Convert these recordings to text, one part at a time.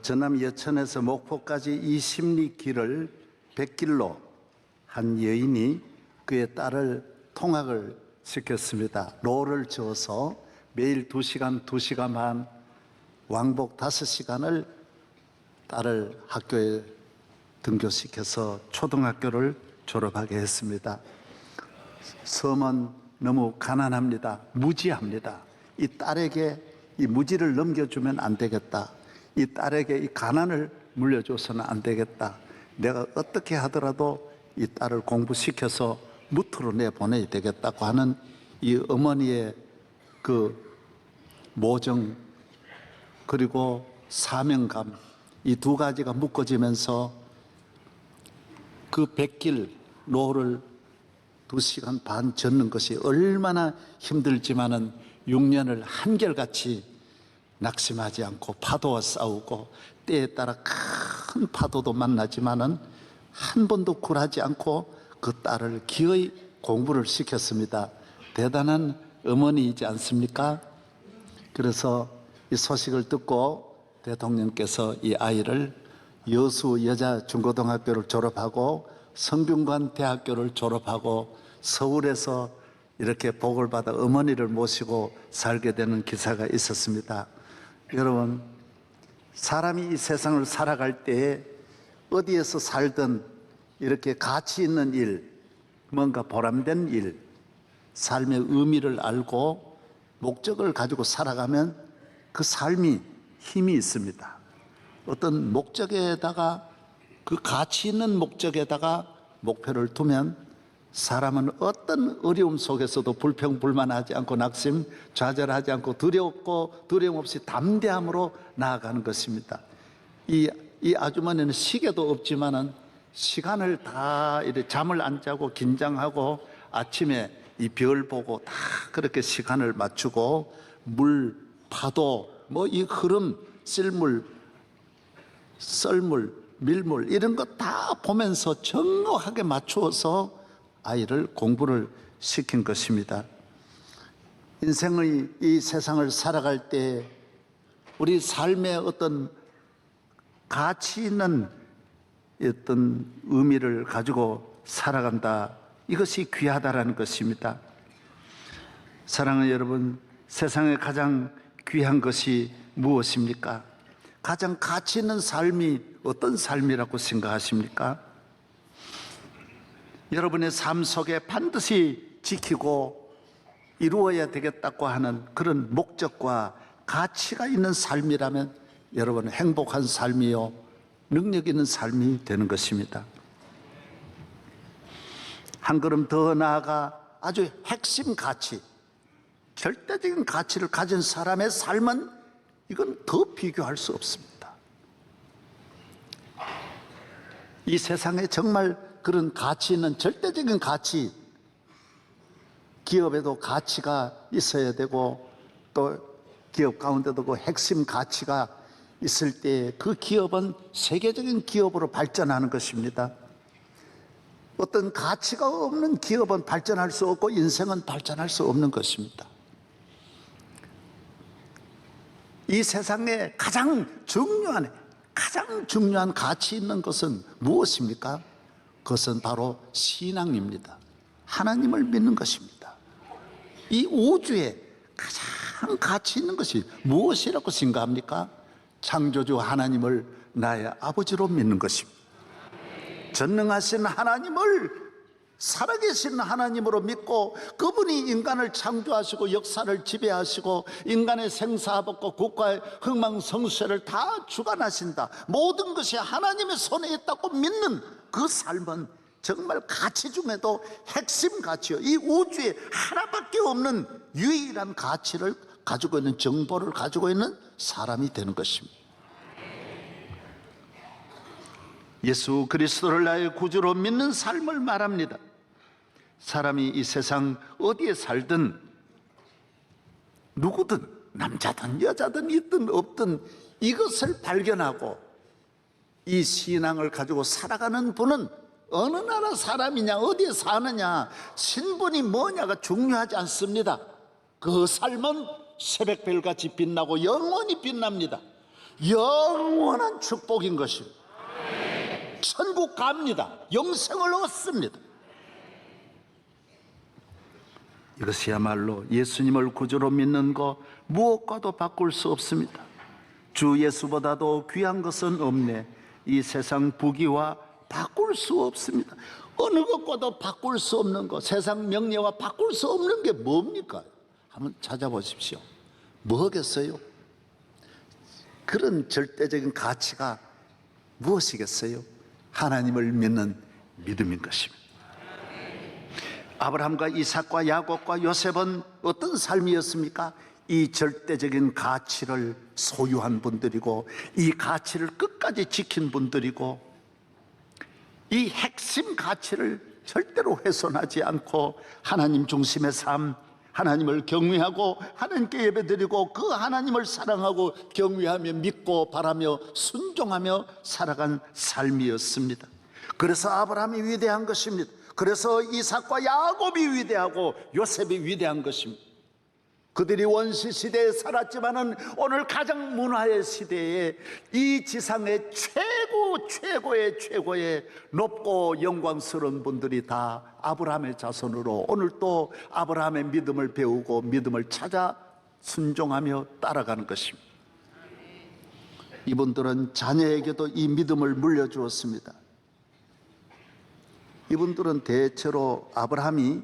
전남 여천에서 목포까지 이 십리길을 100길로 한 여인이 그의 딸을 통학을 시켰습니다. 로를 저어서 매일 2시간, 2시간 반, 왕복 5시간을 딸을 학교에 등교시켜서 초등학교를 졸업하게 했습니다. 섬은 너무 가난합니다. 무지합니다. 이 딸에게 이 무지를 넘겨주면 안 되겠다. 이 딸에게 이 가난을 물려줘서는 안 되겠다. 내가 어떻게 하더라도 이 딸을 공부시켜서 무트로 내보내야 되겠다고 하는 이 어머니의 그 모정 그리고 사명감, 이 두 가지가 묶어지면서 그 100길 로를 2시간 반 젓는 것이 얼마나 힘들지만은 6년을 한결같이 낙심하지 않고 파도와 싸우고 때에 따라 큰 파도도 만나지만은 한 번도 굴하지 않고 그 딸을 기어이 공부를 시켰습니다. 대단한 어머니이지 않습니까? 그래서 이 소식을 듣고 대통령께서 이 아이를 여수 여자 중고등학교를 졸업하고 성균관 대학교를 졸업하고 서울에서 이렇게 복을 받아 어머니를 모시고 살게 되는 기사가 있었습니다. 여러분, 사람이 이 세상을 살아갈 때에 어디에서 살든 이렇게 가치 있는 일, 뭔가 보람된 일, 삶의 의미를 알고 목적을 가지고 살아가면 그 삶이 힘이 있습니다. 어떤 목적에다가 그 가치 있는 목적에다가 목표를 두면 사람은 어떤 어려움 속에서도 불평불만하지 않고 낙심 좌절하지 않고 두렵고 두려움 없이 담대함으로 나아가는 것입니다. 이 아주머니는 시계도 없지만은 시간을 다 이렇게 잠을 안 자고 긴장하고 아침에 이 별 보고 다 그렇게 시간을 맞추고 물, 파도, 뭐 이 흐름, 실물, 썰물, 밀물 이런 거 다 보면서 정확하게 맞추어서 아이를 공부를 시킨 것입니다. 인생의 이 세상을 살아갈 때 우리 삶의 어떤 가치 있는 어떤 의미를 가지고 살아간다. 이것이 귀하다라는 것입니다. 사랑하는 여러분, 세상에 가장 귀한 것이 무엇입니까? 가장 가치 있는 삶이 어떤 삶이라고 생각하십니까? 여러분의 삶 속에 반드시 지키고 이루어야 되겠다고 하는 그런 목적과 가치가 있는 삶이라면 여러분은 행복한 삶이요, 능력 있는 삶이 되는 것입니다. 한 걸음 더 나아가 아주 핵심 가치, 절대적인 가치를 가진 사람의 삶은 이건 더 비교할 수 없습니다. 이 세상에 정말 그런 가치 있는 절대적인 가치, 기업에도 가치가 있어야 되고 또 기업 가운데도 그 핵심 가치가 있을 때 그 기업은 세계적인 기업으로 발전하는 것입니다. 어떤 가치가 없는 기업은 발전할 수 없고 인생은 발전할 수 없는 것입니다. 이 세상에 가장 중요한 가치 있는 것은 무엇입니까? 그것은 바로 신앙입니다. 하나님을 믿는 것입니다. 이 우주에 가장 가치 있는 것이 무엇이라고 생각합니까? 창조주 하나님을 나의 아버지로 믿는 것입니다. 전능하신 하나님을 살아계신 하나님으로 믿고 그분이 인간을 창조하시고 역사를 지배하시고 인간의 생사복고 국가의 흥망성쇠를 다 주관하신다. 모든 것이 하나님의 손에 있다고 믿는 그 삶은 정말 가치 중에도 핵심 가치요, 이 우주에 하나밖에 없는 유일한 가치를 가지고 있는, 정보를 가지고 있는 사람이 되는 것입니다. 예수 그리스도를 나의 구주로 믿는 삶을 말합니다. 사람이 이 세상 어디에 살든 누구든 남자든 여자든 있든 없든 이것을 발견하고 이 신앙을 가지고 살아가는 분은 어느 나라 사람이냐, 어디에 사느냐, 신분이 뭐냐가 중요하지 않습니다. 그 삶은 새벽별같이 빛나고 영원히 빛납니다. 영원한 축복인 것입니다. 천국 갑니다. 영생을 얻습니다. 이것이야말로 예수님을 구주로 믿는 것 무엇과도 바꿀 수 없습니다. 주 예수보다도 귀한 것은 없네. 이 세상 부귀와 바꿀 수 없습니다. 어느 것과도 바꿀 수 없는 것, 세상 명예와 바꿀 수 없는 게 뭡니까? 한번 찾아보십시오. 뭐겠어요? 그런 절대적인 가치가 무엇이겠어요? 하나님을 믿는 믿음인 것입니다. 아브라함과 이삭과 야곱과 요셉은 어떤 삶이었습니까? 이 절대적인 가치를 소유한 분들이고, 이 가치를 끝까지 지킨 분들이고, 이 핵심 가치를 절대로 훼손하지 않고 하나님 중심의 삶, 하나님을 경외하고 하나님께 예배드리고 그 하나님을 사랑하고 경외하며 믿고 바라며 순종하며 살아간 삶이었습니다. 그래서 아브라함이 위대한 것입니다. 그래서 이삭과 야곱이 위대하고 요셉이 위대한 것입니다. 그들이 원시 시대에 살았지만은 오늘 가장 문화의 시대에 이 지상의 최고의 높고 영광스러운 분들이 다 아브라함의 자손으로 오늘 또 아브라함의 믿음을 배우고 믿음을 찾아 순종하며 따라가는 것입니다. 이분들은 자녀에게도 이 믿음을 물려주었습니다. 이분들은 대체로 아브라함이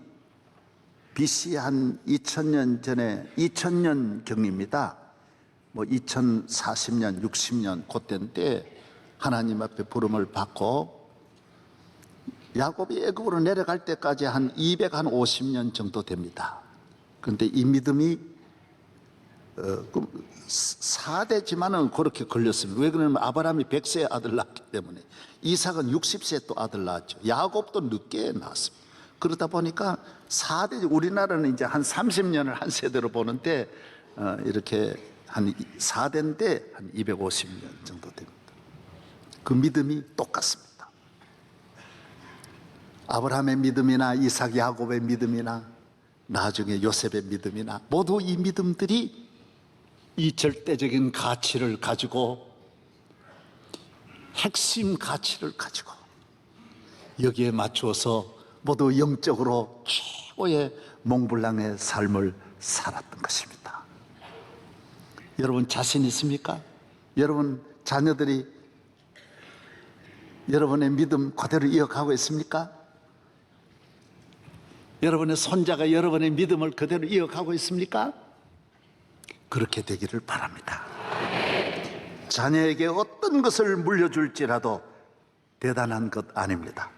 BC 한 2000년 전에 2000년 경입니다. 뭐 2040년, 60년 그때인데 하나님 앞에 부름을 받고 야곱이 애굽으로 내려갈 때까지 한 250년 정도 됩니다. 그런데 이 믿음이 4대지만은 그렇게 걸렸습니다. 왜 그러냐면 아브라함이 100세에 아들 낳았기 때문에, 이삭은 60세에 또 아들 낳았죠. 야곱도 늦게 낳았습니다. 그러다 보니까 4대, 우리나라는 이제 한 30년을 한 세대로 보는데 이렇게 한 4대인데 한 250년 정도 됩니다. 그 믿음이 똑같습니다. 아브라함의 믿음이나 이삭, 야곱의 믿음이나 나중에 요셉의 믿음이나 모두 이 믿음들이 이 절대적인 가치를 가지고, 핵심 가치를 가지고 여기에 맞추어서 모두 영적으로 최고의 몽블랑의 삶을 살았던 것입니다. 여러분 자신 있습니까? 여러분 자녀들이 여러분의 믿음 그대로 이어가고 있습니까? 여러분의 손자가 여러분의 믿음을 그대로 이어가고 있습니까? 그렇게 되기를 바랍니다. 자녀에게 어떤 것을 물려줄지라도 대단한 것 아닙니다.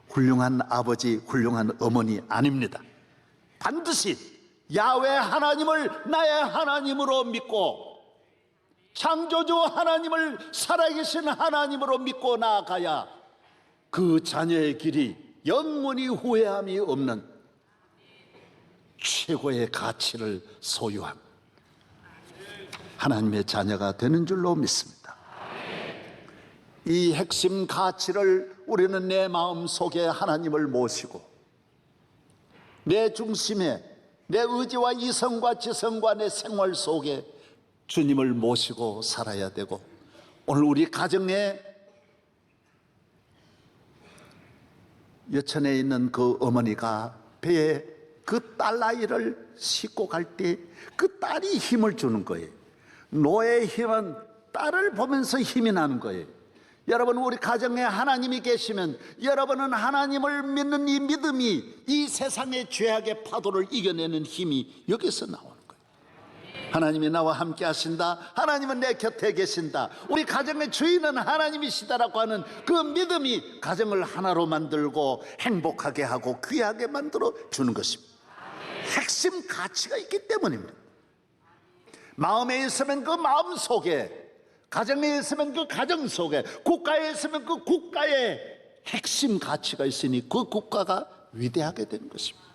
훌륭한 아버지, 훌륭한 어머니 아닙니다. 반드시 야훼 하나님을 나의 하나님으로 믿고 창조주 하나님을 살아계신 하나님으로 믿고 나아가야 그 자녀의 길이 영원히 후회함이 없는 최고의 가치를 소유한 하나님의 자녀가 되는 줄로 믿습니다. 이 핵심 가치를 우리는 내 마음 속에 하나님을 모시고 내 중심에 내 의지와 이성과 지성과 내 생활 속에 주님을 모시고 살아야 되고, 오늘 우리 가정에 여천에 있는 그 어머니가 배에 그 딸아이를 싣고 갈 때 그 딸이 힘을 주는 거예요. 노예의 힘은 딸을 보면서 힘이 나는 거예요. 여러분, 우리 가정에 하나님이 계시면 여러분은 하나님을 믿는 이 믿음이 이 세상의 죄악의 파도를 이겨내는 힘이 여기서 나오는 거예요. 하나님이 나와 함께 하신다, 하나님은 내 곁에 계신다, 우리 가정의 주인은 하나님이시다라고 하는 그 믿음이 가정을 하나로 만들고 행복하게 하고 귀하게 만들어 주는 것입니다. 핵심 가치가 있기 때문입니다. 마음에 있으면 그 마음 속에, 가정에 있으면 그 가정 속에, 국가에 있으면 그 국가에 핵심 가치가 있으니 그 국가가 위대하게 되는 것입니다.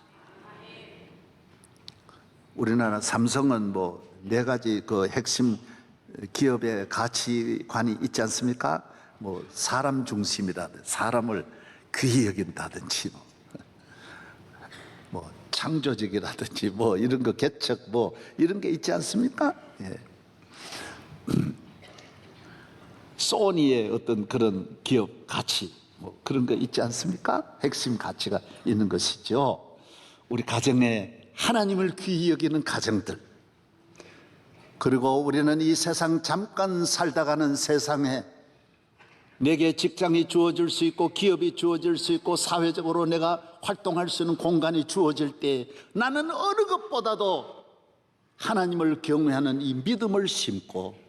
우리나라 삼성은 뭐 4가지 그 핵심 기업의 가치관이 있지 않습니까? 뭐 사람 중심이라든지 사람을 귀히 여긴다든지 뭐 창조적이라든지 뭐 이런 거 개척 뭐 이런 게 있지 않습니까? 예. 소니의 어떤 그런 기업 가치 뭐 그런 거 있지 않습니까? 핵심 가치가 있는 것이죠. 우리 가정에 하나님을 귀히 여기는 가정들, 그리고 우리는 이 세상 잠깐 살다 가는 세상에 내게 직장이 주어질 수 있고 기업이 주어질 수 있고 사회적으로 내가 활동할 수 있는 공간이 주어질 때 나는 어느 것보다도 하나님을 경외하는 이 믿음을 심고,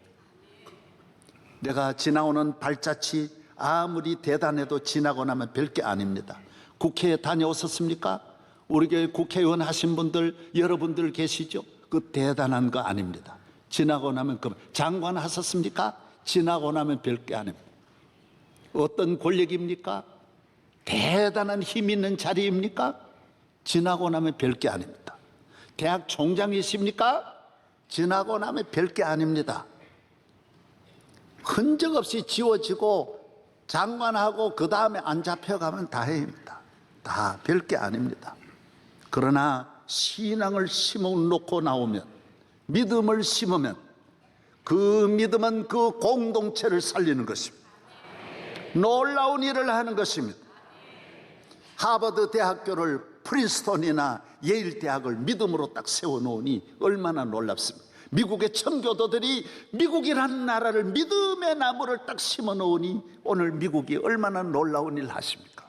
내가 지나오는 발자취 아무리 대단해도 지나고 나면 별게 아닙니다. 국회에 다녀오셨습니까? 우리 교회 국회의원 하신 분들 여러분들 계시죠? 그 대단한 거 아닙니다. 지나고 나면 그만. 장관 하셨습니까? 지나고 나면 별게 아닙니다. 어떤 권력입니까? 대단한 힘 있는 자리입니까? 지나고 나면 별게 아닙니다. 대학 총장이십니까? 지나고 나면 별게 아닙니다. 흔적 없이 지워지고 장관하고 그 다음에 안 잡혀가면 다행입니다. 다 별게 아닙니다. 그러나 신앙을 심어놓고 나오면, 믿음을 심으면 그 믿음은 그 공동체를 살리는 것입니다. 놀라운 일을 하는 것입니다. 하버드 대학교를 프린스턴이나 예일 대학을 믿음으로 딱 세워놓으니 얼마나 놀랍습니까? 미국의 청교도들이 미국이라는 나라를 믿음의 나무를 딱 심어놓으니 오늘 미국이 얼마나 놀라운 일을 하십니까?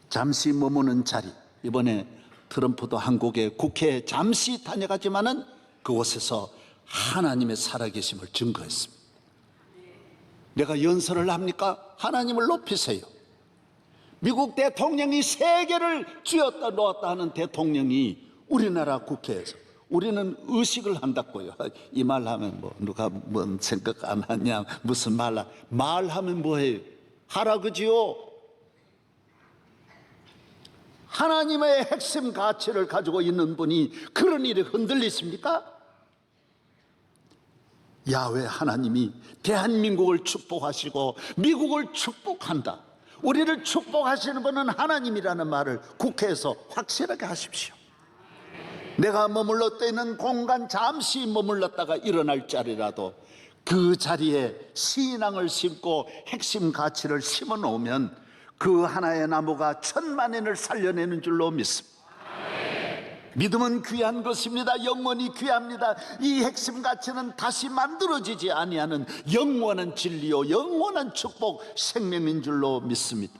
잠시 머무는 자리, 이번에 트럼프도 한국의 국회에 잠시 다녀가지만은 그곳에서 하나님의 살아계심을 증거했습니다. 내가 연설을 합니까? 하나님을 높이세요. 미국 대통령이 세계를 쥐었다 놓았다 하는 대통령이 우리나라 국회에서, 우리는 의식을 한다고요. 이 말하면 뭐 누가 뭔 생각 안 하냐, 무슨 말하면 뭐해요? 하라 그지요. 하나님의 핵심 가치를 가지고 있는 분이 그런 일에 흔들리십니까? 야훼 하나님이 대한민국을 축복하시고 미국을 축복한다, 우리를 축복하시는 분은 하나님이라는 말을 국회에서 확실하게 하십시오. 내가 머물렀다 있는 공간 잠시 머물렀다가 일어날 자리라도 그 자리에 신앙을 심고 핵심 가치를 심어 놓으면 그 하나의 나무가 천만인을 살려내는 줄로 믿습니다. 믿음은 귀한 것입니다. 영원히 귀합니다. 이 핵심 가치는 다시 만들어지지 아니하는 영원한 진리요 영원한 축복, 생명인 줄로 믿습니다.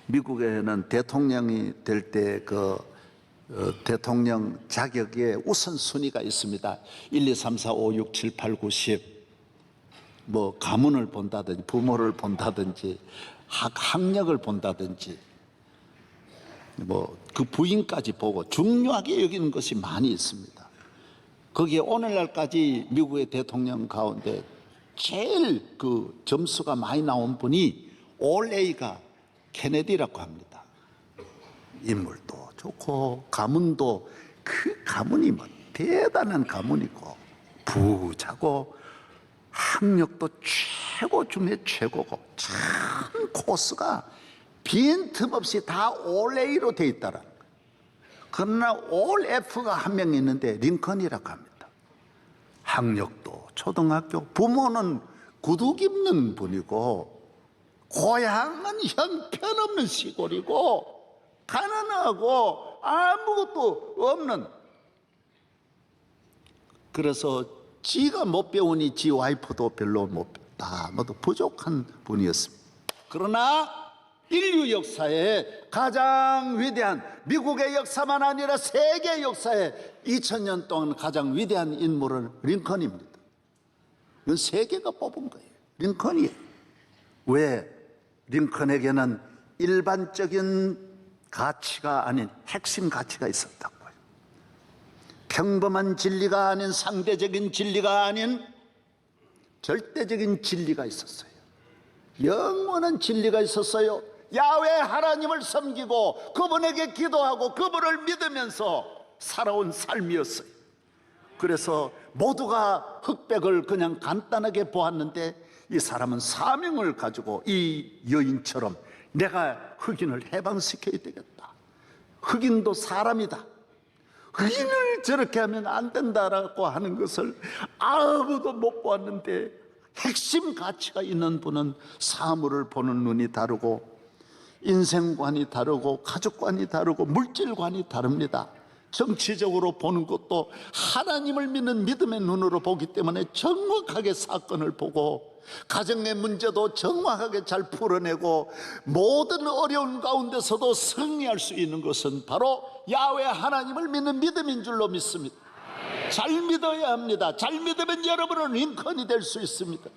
미국에는 대통령이 될 때 대통령 자격에 우선순위가 있습니다. 1, 2, 3, 4, 5, 6, 7, 8, 9, 10 뭐 가문을 본다든지 부모를 본다든지 학력을 본다든지 뭐 그 부인까지 보고 중요하게 여기는 것이 많이 있습니다. 거기에 오늘날까지 미국의 대통령 가운데 제일 그 점수가 많이 나온 분이 올 A가 케네디라고 합니다. 인물도 좋고 가문도, 그 가문이 뭐 대단한 가문이고 부자고 학력도 최고 중에 최고고 참 코스가 빈틈없이 다 올 A로 돼 있다라는 거예요. 그러나 올 F가 한 명 있는데 링컨이라고 합니다. 학력도 초등학교, 부모는 구두 입는 분이고 고향은 형편없는 시골이고 가난하고 아무것도 없는, 그래서 지가 못 배우니 지 와이프도 별로 못 배워, 다 모두 부족한 분이었습니다. 그러나 인류 역사에 가장 위대한, 미국의 역사만 아니라 세계 역사에 2000년 동안 가장 위대한 인물은 링컨입니다. 이건 세계가 뽑은 거예요. 링컨이에요. 왜? 링컨에게는 일반적인 가치가 아닌 핵심 가치가 있었다고요. 평범한 진리가 아닌, 상대적인 진리가 아닌 절대적인 진리가 있었어요. 영원한 진리가 있었어요. 야훼 하나님을 섬기고 그분에게 기도하고 그분을 믿으면서 살아온 삶이었어요. 그래서 모두가 흑백을 그냥 간단하게 보았는데 이 사람은 사명을 가지고 이 여인처럼 내가 흑인을 해방시켜야 되겠다. 흑인도 사람이다. 의인을 저렇게 하면 안 된다라고 하는 것을 아무도 못 보았는데, 핵심 가치가 있는 분은 사물을 보는 눈이 다르고 인생관이 다르고 가족관이 다르고 물질관이 다릅니다. 정치적으로 보는 것도 하나님을 믿는 믿음의 눈으로 보기 때문에 정확하게 사건을 보고, 가정의 문제도 정확하게 잘 풀어내고, 모든 어려운 가운데서도 승리할 수 있는 것은 바로 야훼 하나님을 믿는 믿음인 줄로 믿습니다. 잘 믿어야 합니다. 잘 믿으면 여러분은 링컨이 될 수 있습니다.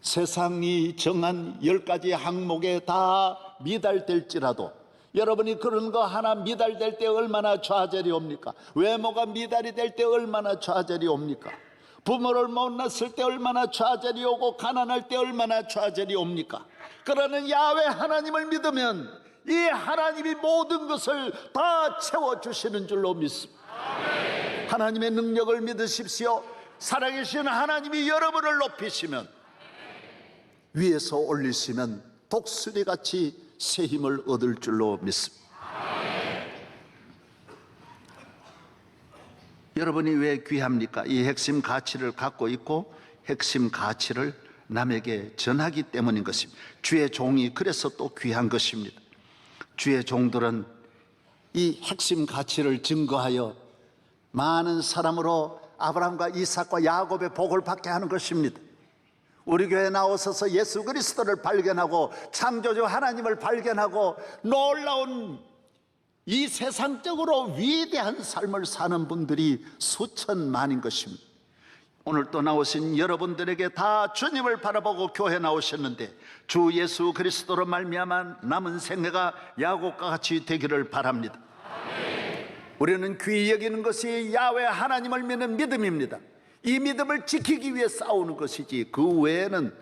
세상이 정한 10가지 항목에 다 미달될지라도 여러분이 그런 거 하나 미달될 때 얼마나 좌절이 옵니까? 외모가 미달이 될 때 얼마나 좌절이 옵니까? 부모를 못 낳았을 때 얼마나 좌절이 오고, 가난할 때 얼마나 좌절이 옵니까? 그러는 야훼 하나님을 믿으면 이 하나님이 모든 것을 다 채워주시는 줄로 믿습니다. 하나님의 능력을 믿으십시오. 살아계신 하나님이 여러분을 높이시면, 위에서 올리시면 독수리같이 새 힘을 얻을 줄로 믿습니다. 여러분이 왜 귀합니까? 이 핵심 가치를 갖고 있고 핵심 가치를 남에게 전하기 때문인 것입니다. 주의 종이 그래서 또 귀한 것입니다. 주의 종들은 이 핵심 가치를 증거하여 많은 사람으로 아브라함과 이삭과 야곱의 복을 받게 하는 것입니다. 우리 교회에 나오셔서 예수 그리스도를 발견하고 창조주 하나님을 발견하고 놀라운 이 세상적으로 위대한 삶을 사는 분들이 수천만인 것입니다. 오늘 또 나오신 여러분들에게 다 주님을 바라보고 교회 나오셨는데, 주 예수 그리스도로 말미암아 남은 생애가 야곱과 같이 되기를 바랍니다. 우리는 귀히 여기는 것이 야훼 하나님을 믿는 믿음입니다. 이 믿음을 지키기 위해 싸우는 것이지 그 외에는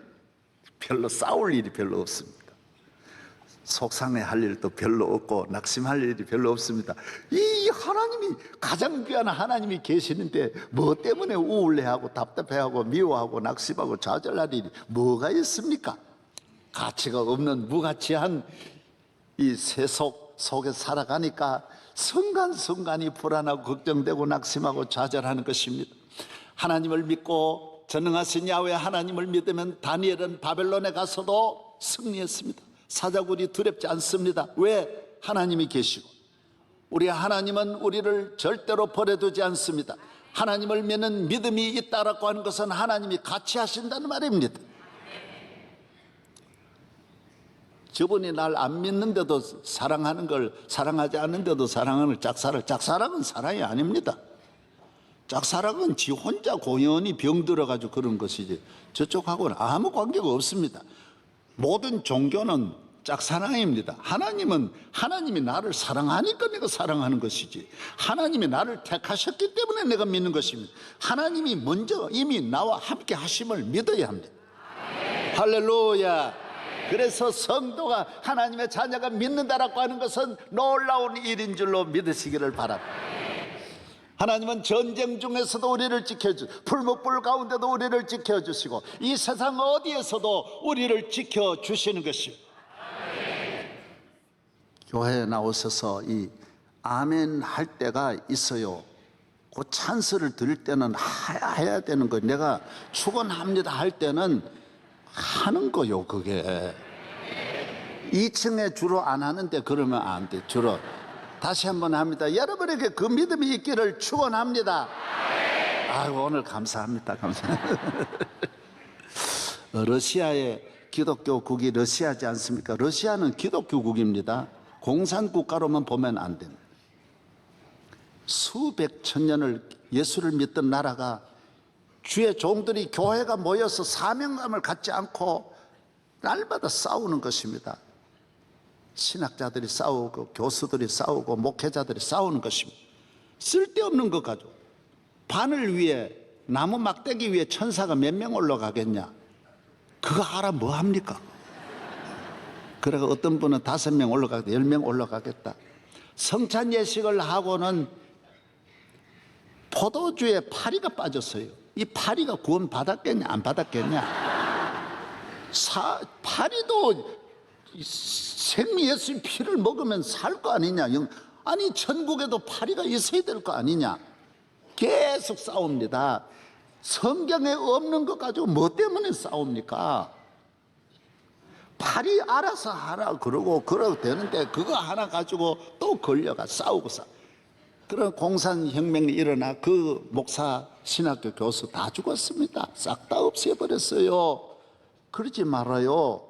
별로 싸울 일이 별로 없습니다. 속상해할 일도 별로 없고 낙심할 일이 별로 없습니다. 이 하나님이, 가장 귀한 하나님이 계시는데 뭐 때문에 우울해하고 답답해하고 미워하고 낙심하고 좌절할 일이 뭐가 있습니까? 가치가 없는 무가치한 이 세속 속에 살아가니까 순간순간이 불안하고 걱정되고 낙심하고 좌절하는 것입니다. 하나님을 믿고 전능하신 야훼 하나님을 믿으면 다니엘은 바벨론에 가서도 승리했습니다. 사자굴이 두렵지 않습니다. 왜? 하나님이 계시고. 우리 하나님은 우리를 절대로 버려두지 않습니다. 하나님을 믿는 믿음이 있다라고 하는 것은 하나님이 같이 하신다는 말입니다. 저분이 날 안 믿는데도 사랑하는 걸, 사랑하지 않는데도 사랑하는 짝사랑은 사랑이 아닙니다. 짝사랑은 지 혼자 고연히 병들어가지고 그런 것이지 저쪽하고는 아무 관계가 없습니다. 모든 종교는 짝사랑입니다. 하나님이 나를 사랑하니까 내가 사랑하는 것이지, 하나님이 나를 택하셨기 때문에 내가 믿는 것입니다. 하나님이 먼저 이미 나와 함께 하심을 믿어야 합니다. 할렐루야. 그래서 성도가, 하나님의 자녀가 믿는다라고 하는 것은 놀라운 일인 줄로 믿으시기를 바랍니다. 하나님은 전쟁 중에서도 우리를 지켜주시고, 풀무불 가운데도 우리를 지켜주시고, 이 세상 어디에서도 우리를 지켜주시는 것입니다. 교회에 나오셔서 이 아멘 할 때가 있어요. 그 찬스를 드릴 때는 해야 되는 거예요. 내가 축원합니다 할 때는 하는 거요. 그게 2층에 주로 안 하는데 그러면 안 돼. 주로 다시 한번 합니다. 여러분에게 그 믿음이 있기를 축원합니다. 아이고, 오늘 감사합니다. 감사합니다. 러시아의 기독교국이 러시아지 않습니까? 러시아는 기독교국입니다. 공산국가로만 보면 안 됩니다. 수백 천년을 예수를 믿던 나라가, 주의 종들이, 교회가 모여서 사명감을 갖지 않고 날마다 싸우는 것입니다. 신학자들이 싸우고 교수들이 싸우고 목회자들이 싸우는 것입니다. 쓸데없는 것 가지고 바늘 위에, 나무 막대기 위에 천사가 몇 명 올라가겠냐? 그거 알아 뭐 합니까? 그래가 어떤 분은 5명 올라가겠다, 10명 올라가겠다. 성찬 예식을 하고는 포도주에 파리가 빠졌어요. 이 파리가 구원 받았겠냐 안 받았겠냐? 파리도 생 예수의 피를 먹으면 살 거 아니냐? 아니 천국에도 파리가 있어야 될 거 아니냐. 계속 싸웁니다. 성경에 없는 것 가지고 뭐 때문에 싸웁니까? 파리 알아서 하라 그러고 되는데 그거 하나 가지고 또 걸려가 싸우고 그런 공산혁명이 일어나 그 목사 신학교 교수 다 죽었습니다. 싹 다 없애버렸어요. 그러지 말아요.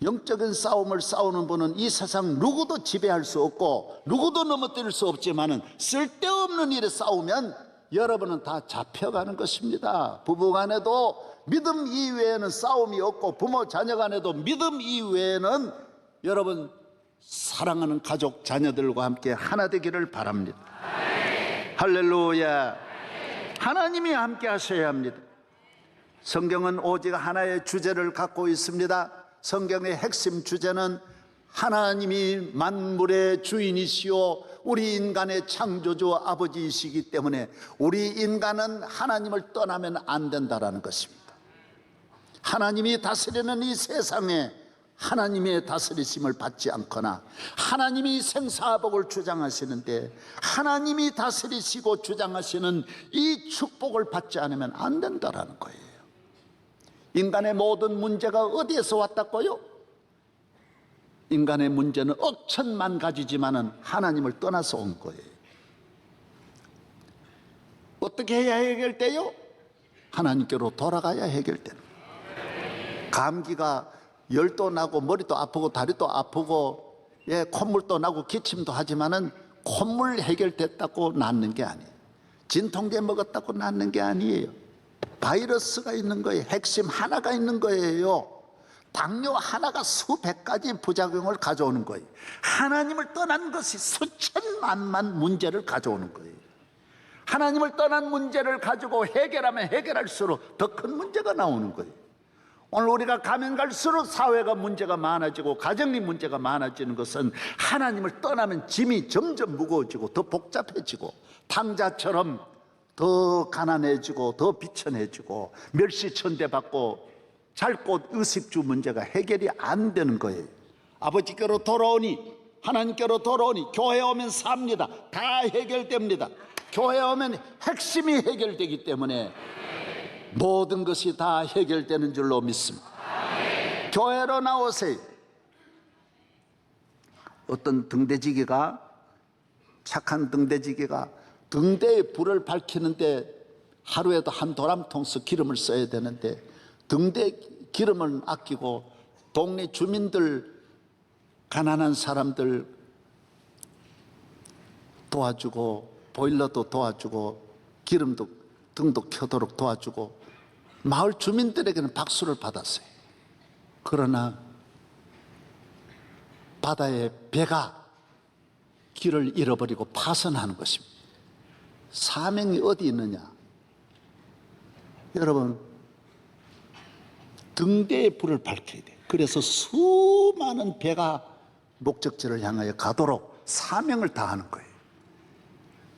영적인 싸움을 싸우는 분은 이 세상 누구도 지배할 수 없고 누구도 넘어뜨릴 수 없지만은 쓸데없는 일에 싸우면 여러분은 다 잡혀가는 것입니다. 부부간에도 믿음 이외에는 싸움이 없고 부모 자녀 간에도 믿음 이외에는 여러분 사랑하는 가족 자녀들과 함께 하나 되기를 바랍니다. 할렐루야. 하나님이 함께 하셔야 합니다. 성경은 오직 하나의 주제를 갖고 있습니다. 성경의 핵심 주제는 하나님이 만물의 주인이시오 우리 인간의 창조주 아버지이시기 때문에 우리 인간은 하나님을 떠나면 안 된다라는 것입니다. 하나님이 다스리는 이 세상에 하나님의 다스리심을 받지 않거나 하나님이 생사복을 주장하시는데 하나님이 다스리시고 주장하시는 이 축복을 받지 않으면 안 된다라는 거예요. 인간의 모든 문제가 어디에서 왔다고요? 인간의 문제는 억천만 가지지만은 하나님을 떠나서 온 거예요. 어떻게 해야 해결돼요? 하나님께로 돌아가야 해결되는 거예요. 감기가 열도 나고 머리도 아프고 다리도 아프고 콧물도 나고 기침도 하지만은 콧물 해결됐다고 낫는 게 아니에요. 진통제 먹었다고 낫는 게 아니에요. 바이러스가 있는 거예요. 핵심 하나가 있는 거예요. 당뇨 하나가 수백 가지 부작용을 가져오는 거예요. 하나님을 떠난 것이 수천만만 문제를 가져오는 거예요. 하나님을 떠난 문제를 가지고 해결하면 해결할수록 더 큰 문제가 나오는 거예요. 오늘 우리가 가면 갈수록 사회가 문제가 많아지고 가정이 문제가 많아지는 것은 하나님을 떠나면 짐이 점점 무거워지고 더 복잡해지고 탕자처럼 더 가난해지고 더 비천해지고 멸시천대받고 잘 곳 의식주 문제가 해결이 안 되는 거예요. 아버지께로 돌아오니 하나님께로 돌아오니 교회에 오면 삽니다. 다 해결됩니다. 교회에 오면 핵심이 해결되기 때문에 모든 것이 다 해결되는 줄로 믿습니다. 교회로 나오세요. 어떤 등대지기가 착한 등대지기가 등대에 불을 밝히는데 하루에도 한 도람통씩 기름을 써야 되는데 등대 기름을 아끼고 동네 주민들 가난한 사람들 도와주고 보일러도 도와주고 기름도 등도 켜도록 도와주고 마을 주민들에게는 박수를 받았어요. 그러나 바다의 배가 길을 잃어버리고 파선하는 것입니다. 사명이 어디 있느냐? 여러분 등대에 불을 밝혀야 돼. 그래서 수많은 배가 목적지를 향하여 가도록 사명을 다하는 거예요.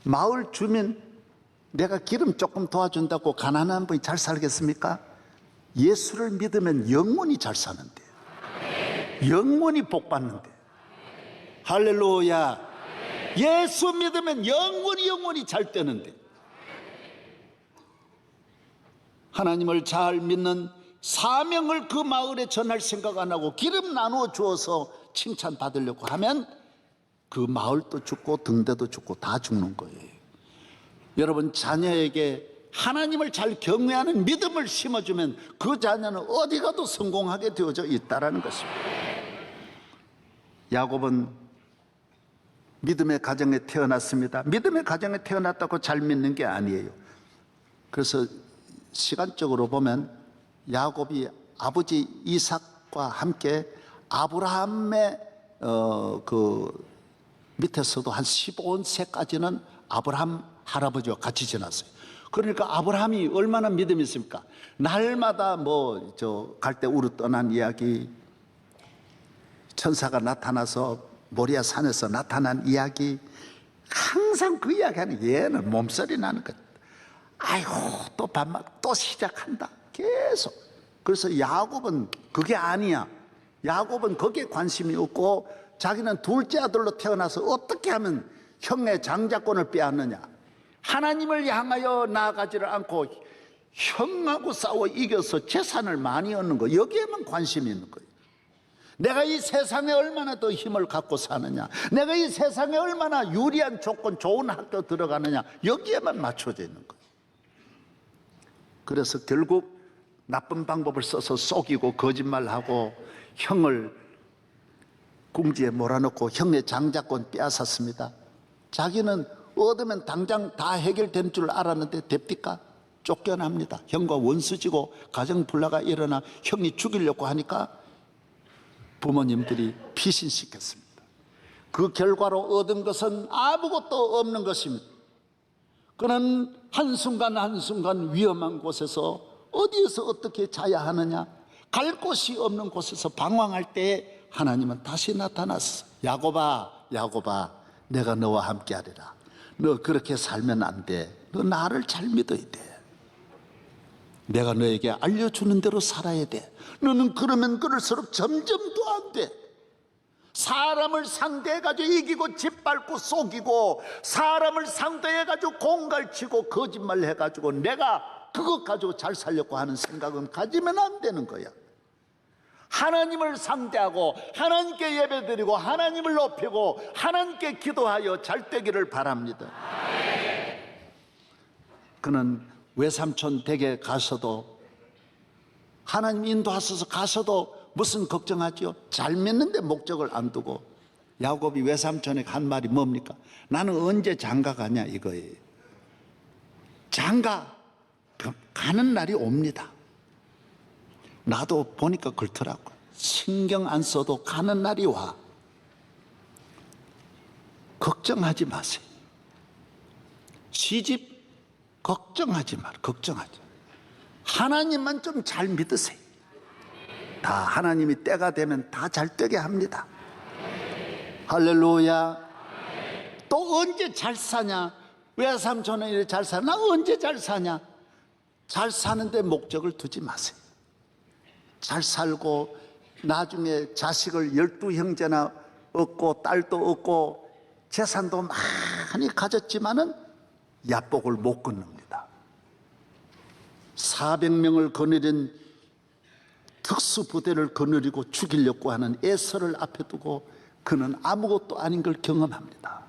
마을 주민 내가 기름 조금 도와준다고 가난한 분이 잘 살겠습니까? 예수를 믿으면 영원히 잘 사는데 영원히 복 받는데 할렐루야. 예수 믿으면 영원히 잘 되는데 하나님을 잘 믿는 사명을 그 마을에 전할 생각 안 하고 기름 나누어 주어서 칭찬 받으려고 하면 그 마을도 죽고 등대도 죽고 다 죽는 거예요. 여러분 자녀에게 하나님을 잘 경외하는 믿음을 심어주면 그 자녀는 어디 가도 성공하게 되어져 있다는 것입니다. 야곱은 믿음의 가정에 태어났습니다. 믿음의 가정에 태어났다고 잘 믿는 게 아니에요. 그래서 시간적으로 보면 야곱이 아버지 이삭과 함께 아브라함의 그 밑에서도 한 15세까지는 아브라함 할아버지와 같이 지났어요. 그러니까 아브라함이 얼마나 믿음이 있습니까? 날마다 갈 때 우르 떠난 이야기, 천사가 나타나서 모리아 산에서 나타난 이야기, 항상 그 이야기하는 얘는 몸살이 나는 것. 아이고 또 밤낮 또 시작한다. 계속. 그래서 야곱은 그게 아니야. 야곱은 거기에 관심이 없고 자기는 둘째 아들로 태어나서 어떻게 하면 형의 장자권을 빼앗느냐, 하나님을 향하여 나아가지를 않고 형하고 싸워 이겨서 재산을 많이 얻는 거, 여기에만 관심이 있는 거예요. 내가 이 세상에 얼마나 더 힘을 갖고 사느냐, 내가 이 세상에 얼마나 유리한 조건, 좋은 학교 들어가느냐, 여기에만 맞춰져 있는 거예요. 그래서 결국 나쁜 방법을 써서 속이고 거짓말하고 형을 궁지에 몰아넣고 형의 장자권 빼앗았습니다. 자기는 얻으면 당장 다 해결되는 줄 알았는데 됩니까? 쫓겨납니다. 형과 원수지고 가정불화가 일어나 형이 죽이려고 하니까 부모님들이 피신시켰습니다. 그 결과로 얻은 것은 아무것도 없는 것입니다. 그는 한순간 한순간 위험한 곳에서 어디에서 어떻게 자야 하느냐, 갈 곳이 없는 곳에서 방황할 때 하나님은 다시 나타났어. 야곱아, 야곱아, 내가 너와 함께 하리라. 너 그렇게 살면 안 돼. 너 나를 잘 믿어야 돼. 내가 너에게 알려주는 대로 살아야 돼. 너는 그러면 그럴수록 점점 더 안 돼. 사람을 상대해가지고 이기고 짓밟고 속이고, 사람을 상대해가지고 공갈치고 거짓말 해가지고 내가 그것 가지고 잘 살려고 하는 생각은 가지면 안 되는 거야. 하나님을 상대하고 하나님께 예배드리고 하나님을 높이고 하나님께 기도하여 잘 되기를 바랍니다. 그는 외삼촌 댁에 가서도, 하나님 인도하셔서 가서도 무슨 걱정하지요? 잘 믿는데 목적을 안 두고, 야곱이 외삼촌에게 한 말이 뭡니까? 나는 언제 장가 가냐 이거예요. 장가 가는 날이 옵니다. 나도 보니까 그렇더라고. 신경 안 써도 가는 날이 와. 걱정하지 마세요. 시집 걱정하지 마라. 걱정하지. 하나님만 좀 잘 믿으세요. 다 하나님이 때가 되면 다 잘 되게 합니다. 할렐루야. 또 언제 잘 사냐? 외삼촌은 이렇게 잘 사냐? 나 언제 잘 사냐? 잘 사는데 목적을 두지 마세요. 잘 살고 나중에 자식을 12형제나 얻고 딸도 얻고 재산도 많이 가졌지만은 야복을 못 끊습니다. 400명을 거느린 특수부대를 거느리고 죽이려고 하는 에서를 앞에 두고 그는 아무것도 아닌 걸 경험합니다.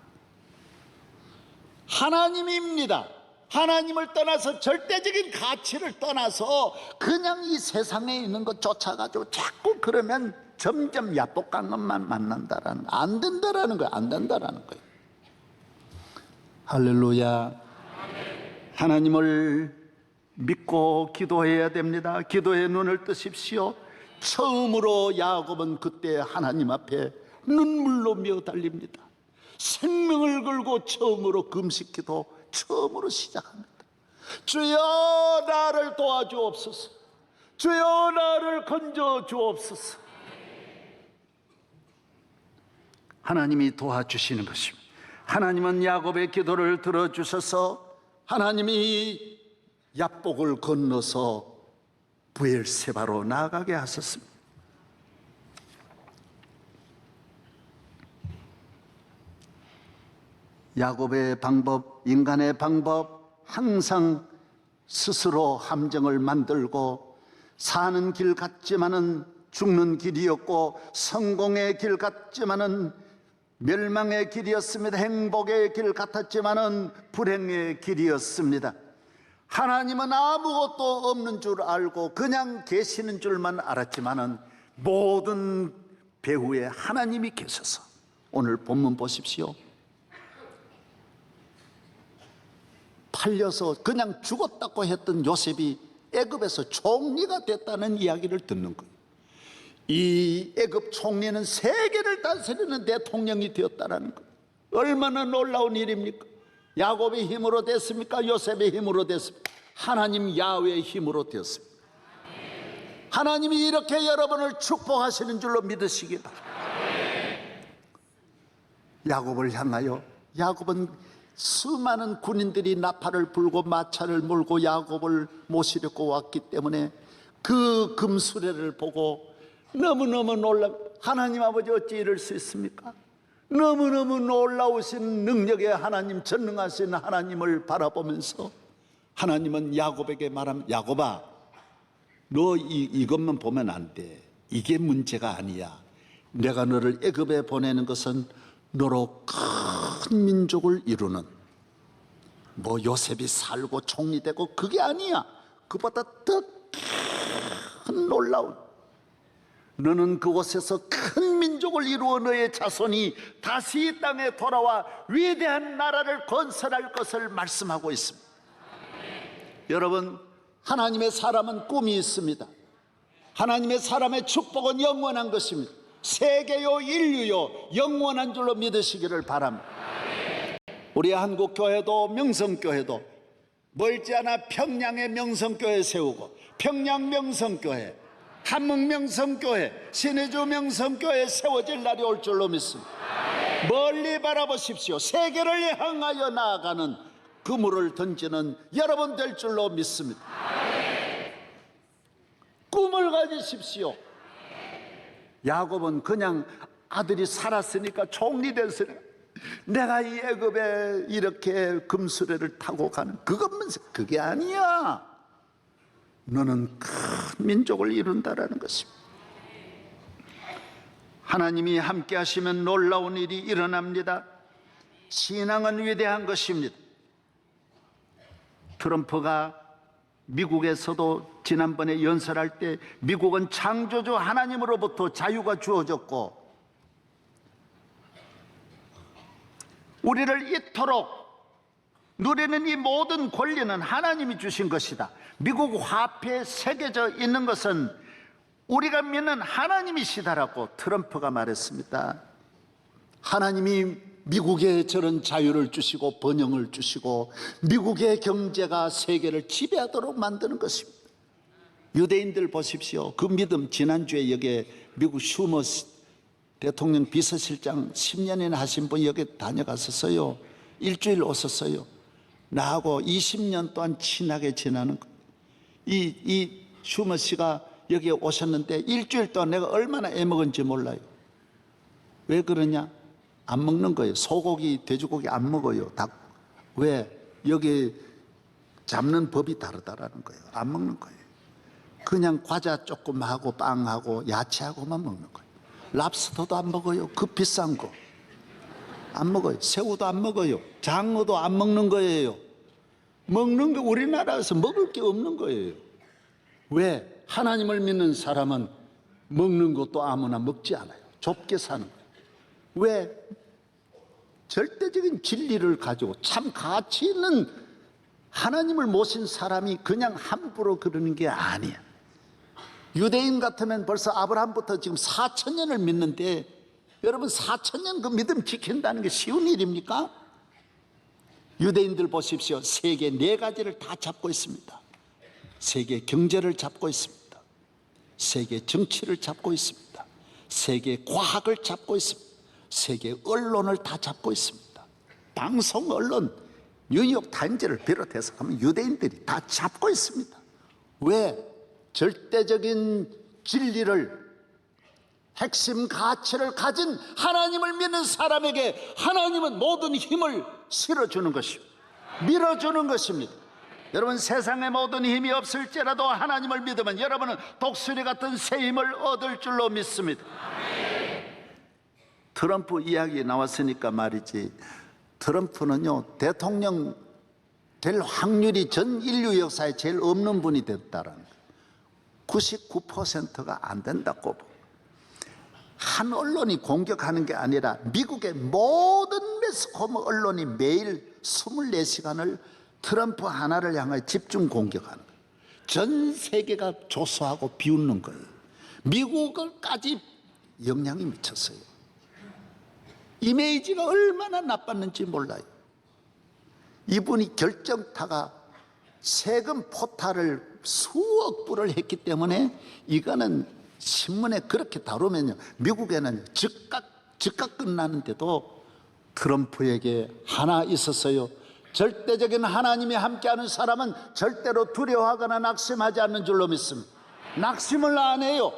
하나님입니다. 하나님을 떠나서, 절대적인 가치를 떠나서 그냥 이 세상에 있는 것 쫓아가지고 자꾸 그러면 점점 야복한 것만 만난다라는, 안 된다라는 거예요. 안 된다라는 거예요. 할렐루야. 하나님을 믿고 기도해야 됩니다. 기도의 눈을 뜨십시오. 처음으로 야곱은 그때 하나님 앞에 눈물로 매어달립니다. 생명을 걸고 처음으로 금식기도 처음으로 시작합니다. 주여 나를 도와주옵소서. 주여 나를 건져 주옵소서. 하나님이 도와주시는 것입니다. 하나님은 야곱의 기도를 들어주셔서 하나님이 야복을 건너서 브엘세바로 나아가게 하셨습니다. 야곱의 방법, 인간의 방법, 항상 스스로 함정을 만들고 사는 길 같지만은 죽는 길이었고, 성공의 길 같지만은 멸망의 길이었습니다. 행복의 길 같았지만은 불행의 길이었습니다. 하나님은 아무것도 없는 줄 알고 그냥 계시는 줄만 알았지만은 모든 배후에 하나님이 계셔서, 오늘 본문 보십시오. 팔려서 그냥 죽었다고 했던 요셉이 애굽에서 총리가 됐다는 이야기를 듣는 거예요. 이 애굽 총리는 세계를 다스리는 대통령이 되었다는 거예요. 얼마나 놀라운 일입니까? 야곱의 힘으로 됐습니까? 요셉의 힘으로 됐습니까? 하나님 야훼의 힘으로 되었습니다. 하나님이 이렇게 여러분을 축복하시는 줄로 믿으시기 바랍니다. 야곱을 향하여, 야곱은 수많은 군인들이 나팔을 불고 마차를 몰고 야곱을 모시려고 왔기 때문에 그 금수레를 보고 너무너무 놀라, 하나님 아버지 어찌 이럴 수 있습니까? 너무너무 놀라우신 능력의 하나님, 전능하신 하나님을 바라보면서 하나님은 야곱에게 말합니다. 야곱아, 너 이것만 보면 안 돼. 이게 문제가 아니야. 내가 너를 애굽에 보내는 것은 너로 큰 민족을 이루는, 뭐 요셉이 살고 총리되고 그게 아니야. 그보다 더 큰 놀라운, 너는 그곳에서 큰 민족을 이루어 너의 자손이 다시 이 땅에 돌아와 위대한 나라를 건설할 것을 말씀하고 있습니다. 여러분, 하나님의 사람은 꿈이 있습니다. 하나님의 사람의 축복은 영원한 것입니다. 세계요 인류요 영원한 줄로 믿으시기를 바랍니다. 우리 한국교회도 명성교회도 멀지 않아 평양의 명성교회 세우고, 평양 명성교회, 함흥 명성교회, 신의주 명성교회 세워질 날이 올 줄로 믿습니다. 멀리 바라보십시오. 세계를 향하여 나아가는 그물을 던지는 여러분 될 줄로 믿습니다. 꿈을 가지십시오. 야곱은 그냥 아들이 살았으니까, 총리 됐으니까, 내가 이 애굽에 이렇게 금수레를 타고 가는 그것만, 그게 아니야. 너는 큰 민족을 이룬다라는 것입니다. 하나님이 함께 하시면 놀라운 일이 일어납니다. 신앙은 위대한 것입니다. 트럼프가 미국에서도 지난번에 연설할 때, 미국은 창조주 하나님으로부터 자유가 주어졌고 우리를 이토록 누리는 이 모든 권리는 하나님이 주신 것이다. 미국 화폐에 새겨져 있는 것은 우리가 믿는 하나님이시다라고 트럼프가 말했습니다. 하나님이 미국에 저런 자유를 주시고 번영을 주시고 미국의 경제가 세계를 지배하도록 만드는 것입니다. 유대인들 보십시오. 그 믿음, 지난주에 여기에 미국 슈머스 대통령 비서실장 10년이나 하신 분이 여기 다녀갔었어요. 일주일 오셨어요. 나하고 20년 동안 친하게 지내는 거. 이 슈머 씨가 여기에 오셨는데 일주일 동안 내가 얼마나 애먹은지 몰라요. 왜 그러냐? 안 먹는 거예요. 소고기, 돼지고기 안 먹어요. 닭. 왜? 여기 잡는 법이 다르다라는 거예요. 안 먹는 거예요. 그냥 과자 조금 하고 빵하고 야채하고만 먹는 거예요. 랍스터도 안 먹어요. 그 비싼 거 안 먹어요. 새우도 안 먹어요. 장어도 안 먹는 거예요. 먹는 거 우리나라에서 먹을 게 없는 거예요. 왜? 하나님을 믿는 사람은 먹는 것도 아무나 먹지 않아요. 좁게 사는 거예요. 왜? 절대적인 진리를 가지고 참 가치 있는 하나님을 모신 사람이 그냥 함부로 그러는 게 아니야. 유대인 같으면 벌써 아브라함부터 지금 4,000년을 믿는데, 여러분 4,000년 그 믿음 지킨다는 게 쉬운 일입니까? 유대인들 보십시오. 세계 4가지를 다 잡고 있습니다. 세계 경제를 잡고 있습니다. 세계 정치를 잡고 있습니다. 세계 과학을 잡고 있습니다. 세계 언론을 다 잡고 있습니다. 방송 언론, 뉴욕 타임즈를 비롯해서 하면 유대인들이 다 잡고 있습니다. 왜? 절대적인 진리를, 핵심 가치를 가진 하나님을 믿는 사람에게 하나님은 모든 힘을 실어주는 것입니다. 밀어주는 것입니다. 여러분, 세상에 모든 힘이 없을지라도 하나님을 믿으면 여러분은 독수리 같은 새 힘을 얻을 줄로 믿습니다. 트럼프 이야기 나왔으니까 말이지, 트럼프는요 대통령 될 확률이 전 인류 역사에 제일 없는 분이 됐다라는 거예요. 99%가 안 된다고. 한 언론이 공격하는 게 아니라 미국의 모든 매스컴 언론이 매일 24시간을 트럼프 하나를 향해 집중 공격하는 거예요. 전 세계가 조소하고 비웃는 거예요. 미국을까지 영향이 미쳤어요. 이미지가 얼마나 나빴는지 몰라요. 이분이 결정타가 세금 포탈을 수억 불을 했기 때문에 이거는 신문에 그렇게 다루면요, 미국에는 즉각 끝나는데도 트럼프에게 하나 있었어요. 절대적인 하나님이 함께하는 사람은 절대로 두려워하거나 낙심하지 않는 줄로 믿습니다. 낙심을 안 해요.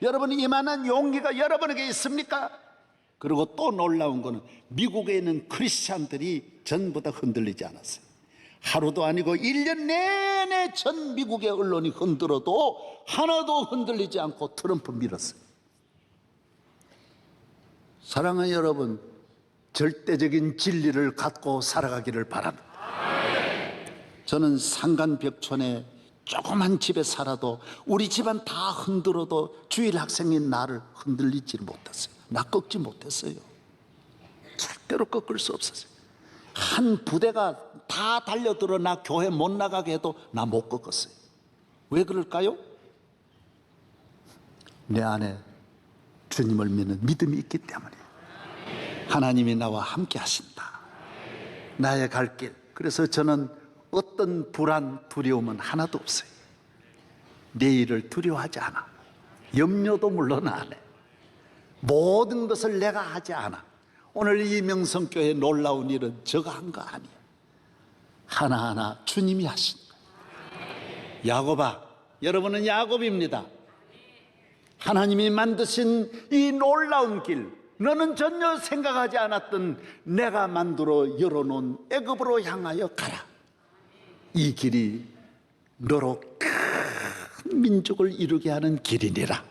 여러분, 이만한 용기가 여러분에게 있습니까? 그리고 또 놀라운 거는 미국에 있는 크리스찬들이 전부 다 흔들리지 않았어요. 하루도 아니고 1년 내내 전 미국의 언론이 흔들어도 하나도 흔들리지 않고 트럼프 밀었어요. 사랑하는 여러분, 절대적인 진리를 갖고 살아가기를 바랍니다. 저는 상간벽촌에 조그만 집에 살아도 우리 집안 다 흔들어도 주일 학생인 나를 흔들리지 못했어요. 나 꺾지 못했어요. 절대로 꺾을 수 없었어요. 한 부대가 다 달려들어 나 교회 못 나가게 해도 나 못 꺾었어요. 왜 그럴까요? 내 안에 주님을 믿는 믿음이 있기 때문이에요. 하나님이 나와 함께 하신다. 나의 갈 길. 그래서 저는 어떤 불안, 두려움은 하나도 없어요. 내일을 두려워하지 않아. 염려도 물론 안 해. 모든 것을 내가 하지 않아. 오늘 이 명성교회 놀라운 일은 저가 한 거 아니에요. 하나하나 주님이 하신다. 야곱아, 여러분은 야곱입니다. 하나님이 만드신 이 놀라운 길, 너는 전혀 생각하지 않았던 내가 만들어 열어놓은 애굽으로 향하여 가라. 이 길이 너로 큰 민족을 이루게 하는 길이니라.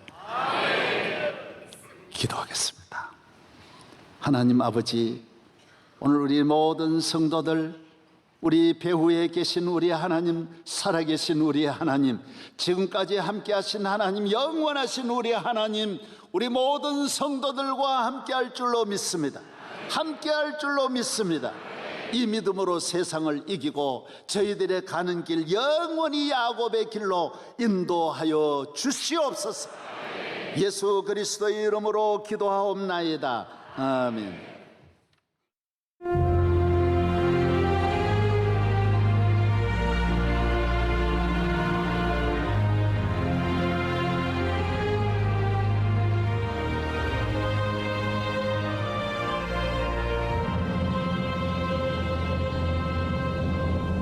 기도하겠습니다. 하나님 아버지, 오늘 우리 모든 성도들, 우리 배후에 계신 우리 하나님, 살아계신 우리 하나님, 지금까지 함께 하신 하나님, 영원하신 우리 하나님, 우리 모든 성도들과 함께 할 줄로 믿습니다. 함께 할 줄로 믿습니다. 이 믿음으로 세상을 이기고 저희들의 가는 길 영원히 야곱의 길로 인도하여 주시옵소서. 예수 그리스도의 이름으로 기도하옵나이다. 아멘.